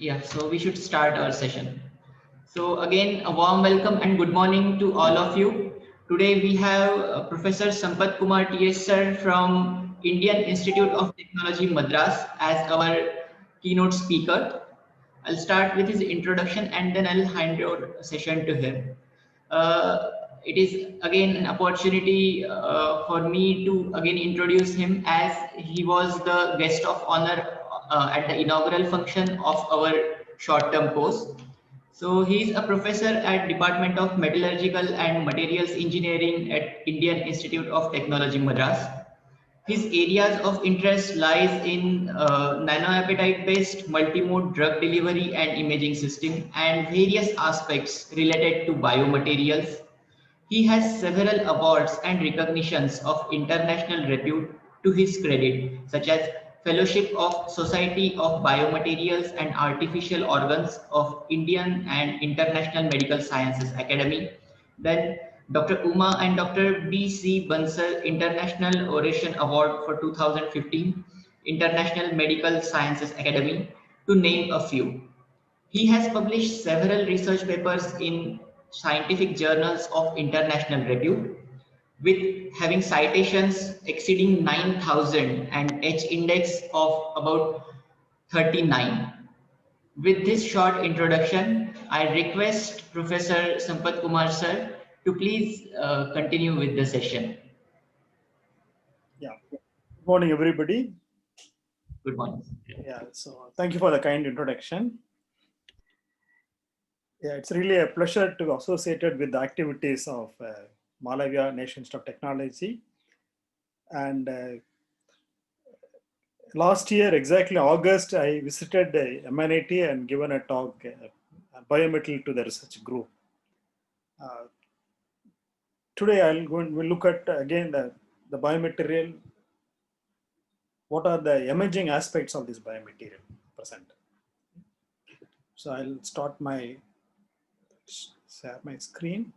Yeah, so we should start our session. So again, a warm welcome and good morning to all of you. Today we have Professor Sampath Kumar TS sir from Indian Institute of Technology Madras as our keynote speaker. I'll start with his introduction and then I'll hand over a session to him. Uh, it is again an opportunity for me to again introduce him as he was the guest of honor at the inaugural function of our short-term course. So he is a professor at Department of Metallurgical and Materials Engineering at Indian Institute of Technology Madras. His areas of interest lies in nanoapatite-based multimode drug delivery and imaging system and various aspects related to biomaterials. He has several awards and recognitions of international repute to his credit, such as Fellowship of Society of Biomaterials and Artificial Organs of Indian and International Medical Sciences Academy. Then Dr. Uma and Dr. B.C. Bansal International Oration Award for 2015, International Medical Sciences Academy, to name a few. He has published several research papers in scientific journals of international repute, with having citations exceeding 9,000 and H index of about 39. With this short introduction, I request Professor Sampath Kumar sir to please continue with the session. Yeah. Good morning, everybody. Good morning. Yeah. So thank you for the kind introduction. Yeah, it's really a pleasure to be associated with the activities of Malavya National Institute of Technology. And last year, exactly August, I visited MNIT and given a talk, biometal to the research group. Today, we'll look at again the biomaterial. What are the emerging aspects of this biomaterial present? So I'll share my screen.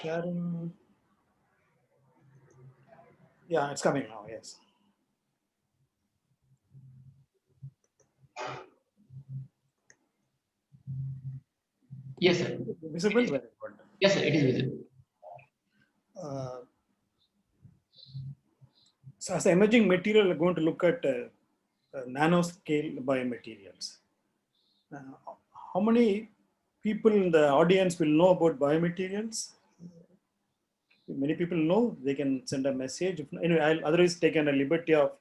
Sharing. Yeah, it's coming now. Yes. Yes, sir. Visible? Very good. Yes, sir. It is visible. So as an emerging material, we're going to look at nanoscale biomaterials. How many people in the audience will know about biomaterials? Many people know. They can send a message. Anyway, I'll otherwise taken a liberty of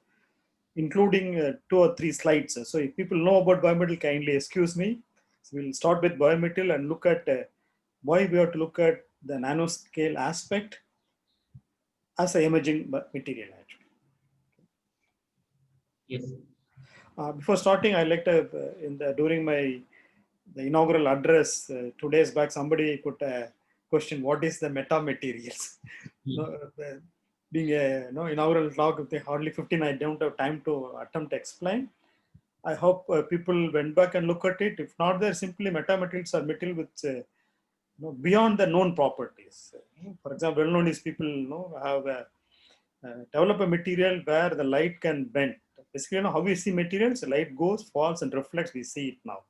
including 2 or 3 slides. So if people know about biomaterial, kindly excuse me. So we'll start with biomaterial and look at why we have to look at the nanoscale aspect as an emerging material actually. Yes. Before starting, I like to during the inaugural address 2 days back, somebody put a question: what is the metamaterials? Being a inaugural talk, with hardly 15, I don't have time to attempt to explain. I hope people went back and look at it. If not, they're simply metamaterials are material with beyond the known properties. For example, well known is people have develop a material where the light can bend. Basically, how we see materials, light goes, falls, and reflects. We see it now.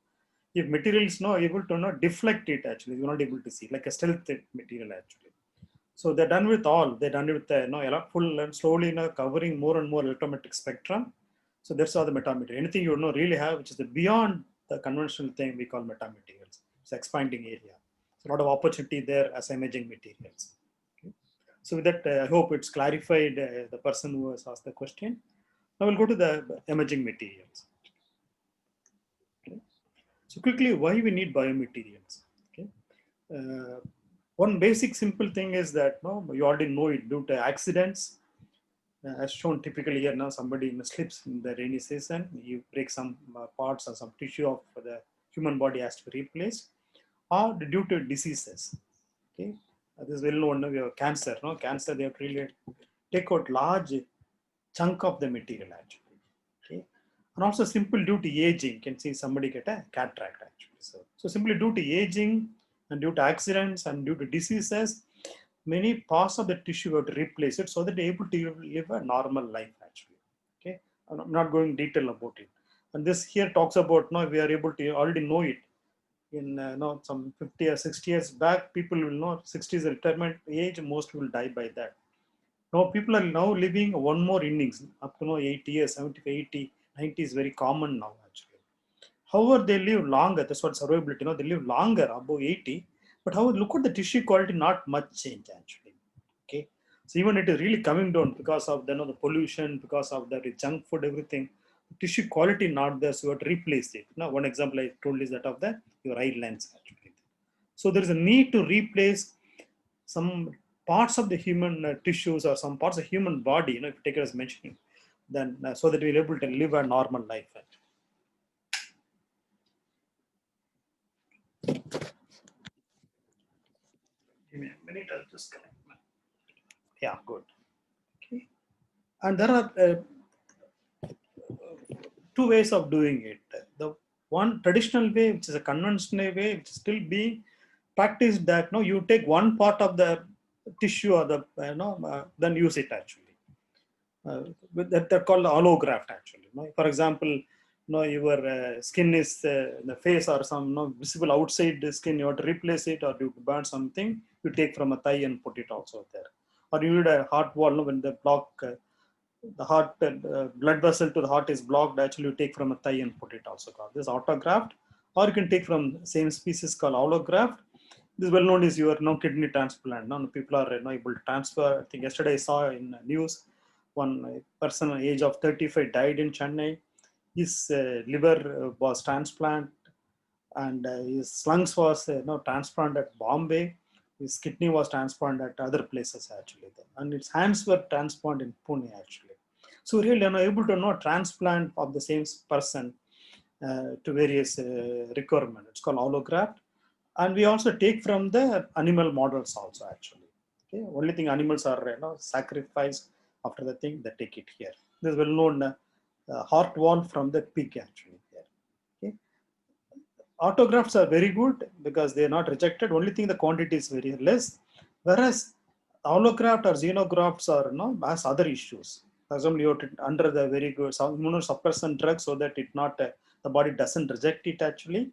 If material is not able to deflect it, actually, you're not able to see, like a stealth material actually. So they're done with all. They're done with full and slowly covering more and more electromagnetic spectrum. So that's how the metamaterial. Anything you really have, which is beyond the conventional thing we call metamaterials. It's expanding area. So a lot of opportunity there as emerging materials. Okay. So with that, I hope it's clarified the person who has asked the question. Now we'll go to the emerging materials. Okay. So quickly, why we need biomaterials? Okay. One basic simple thing is that you already know it due to accidents. As shown typically here now, somebody slips in the rainy season, you break some parts or some tissue of the human body has to be replaced, or due to diseases. Okay, this is well known. We have cancer. Cancer, they have to really take out large chunk of the material actually. Okay, and also simple due to aging, you can see somebody get a cataract actually. actually. So simply due to aging and due to accidents and due to diseases, many parts of the tissue have to replace it so that they're able to live a normal life actually. Okay, I'm not going detail about it. And this here talks about now we are able to already know it. In some 50 or 60 years back, people will know 60 is a retirement age, most will die by that. Now people are now living one more innings up to 80 years, 75, 80, 90 is very common now actually. However, they live longer. That's what survivability. They live longer above 80. But however, look at the tissue quality, not much change actually. Okay. So even it is really coming down because of the pollution, because of the junk food, everything. Tissue quality not there, so you have to replace it. Now, one example I told is that of your eye lens actually. So there is a need to replace some parts of the human tissues or some parts of human body, if you take it as mentioning, then so that we're able to live a normal life. Give me a minute, I'll just connect. Yeah, good. Okay. And there are two ways of doing it. The one traditional way, which is a conventional way, which is still being practiced, that you take one part of the tissue or the then use it actually. They're called allograft actually. For example, your skin is the face or some visible outside the skin, you have to replace it, or you burn something, you take from a thigh and put it also there. Or you need a heart wall, when the block the heart blood vessel to the heart is blocked, actually you take from a thigh and put it also called this autograft. Or you can take from same species called allograft. This well known is your kidney transplant. Now people are able to transfer. I think yesterday I saw in news one person at the age of 35 died in Chennai. His liver was transplant, and his lungs was transplanted at Bombay. His kidney was transplanted at other places actually, and his hands were transplanted in Pune actually. So really, able to transplant of the same person to various requirements. It's called allograft, and we also take from the animal models also actually. Okay, only thing animals are sacrificed after the thing, they take it here. This is well known heart wall from the pig actually here. Okay, autografts are very good because they are not rejected. Only thing, the quantity is very less, whereas allograft or xenografts are has other issues. For example, you have to under the very good immunosuppressant drug so that it not the body doesn't reject it actually.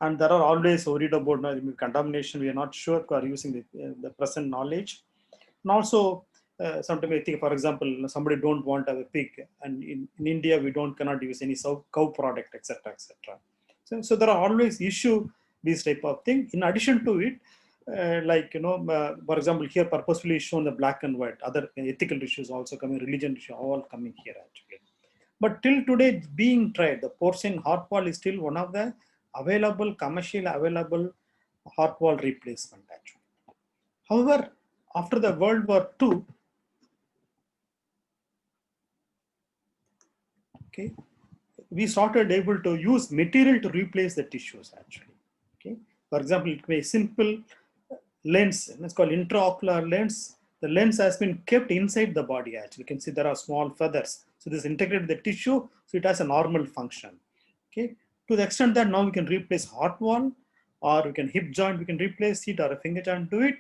And there are always worried about contamination. We are not sure because using the present knowledge. And also sometimes I think, for example, somebody don't want to have a pig, and in India we cannot use any cow product, etc., etc. So there are always issue these type of thing. In addition to it, for example, here purposefully shown the black and white. Other ethical issues also coming, religion issue all coming here actually. But till today, being tried, the porcine heart wall is still one of the available, commercially available heart wall replacement actually. However, after the World War II, okay, we started able to use material to replace the tissues actually. Okay, for example, it may be simple lens, it's called intraocular lens. The lens has been kept inside the body actually. You can see there are small feathers. So this integrated the tissue, so it has a normal function. Okay, to the extent that now we can replace heart wall, or we can hip joint, we can replace it, or a finger joint do it.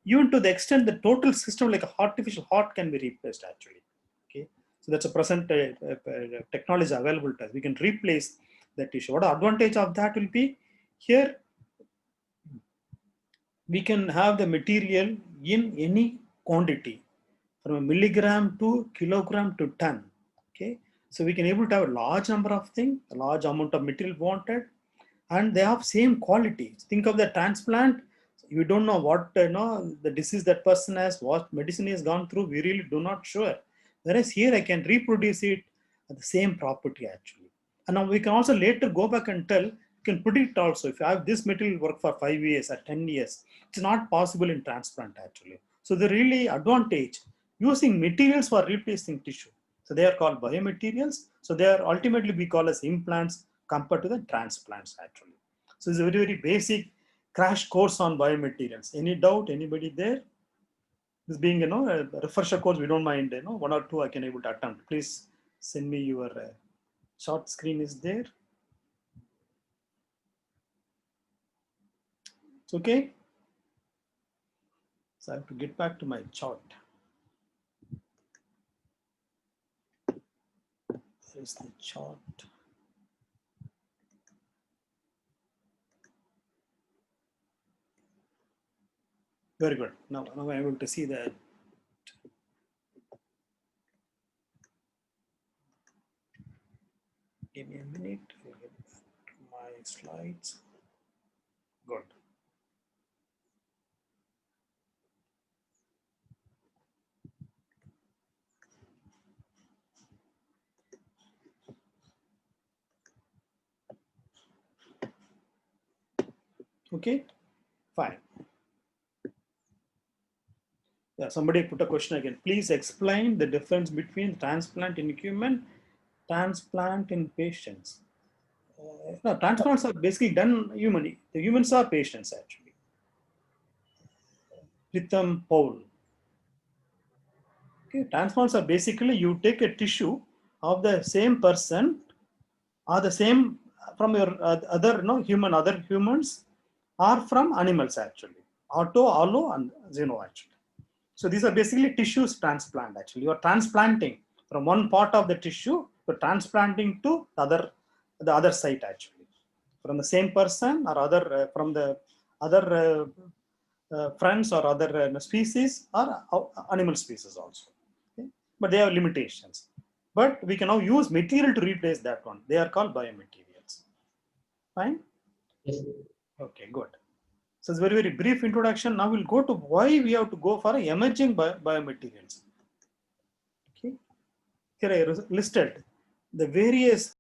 Even to the extent the total system like a artificial heart can be replaced actually. Okay, so that's a present technology available to us. We can replace the tissue. What advantage of that will be here? We can have the material in any quantity from a milligram to kilogram to ton. Okay, so we can able to have a large number of things, a large amount of material wanted, and they have same quality. Think of the transplant. You don't know what the disease that person has, what medicine he has gone through. We really do not sure. Whereas here I can reproduce it at the same property actually. And now we can also later go back and tell, you can predict also if you have this material work for 5 years or 10 years. It's not possible in transplant actually. So the really advantage using materials for replacing tissue. So they are called biomaterials. So they are ultimately we call as implants compared to the transplants actually. So it's a very, very basic crash course on biomaterials. Any doubt, anybody there? This being, a refresher course, we don't mind, one or two I can able to attempt. Please send me your short screen is there. It's okay. So I have to get back to my chart. Where is the chart? Very good. Now I'm able to see that. Give me a minute. I'll get back to my slides. Good. Okay, fine. Yeah, somebody put a question again. Please explain the difference between transplant in human, transplant in patients. No, transplants are basically done humanly. The humans are patients actually. Pritham Paul. Okay, transplants are basically you take a tissue of the same person or the same from your other other humans or from animals actually. Auto, allo, and xeno actually. So these are basically tissues transplant actually. You are transplanting from one part of the tissue, you're transplanting to the other site actually. From the same person or other from the other friends or other species or animal species also. Okay? But they have limitations. But we can now use material to replace that one. They are called biomaterials. Fine? Yes. Okay, good. So it's very brief introduction. Now we'll go to why we have to go for emerging biomaterials. Okay. Here I listed the various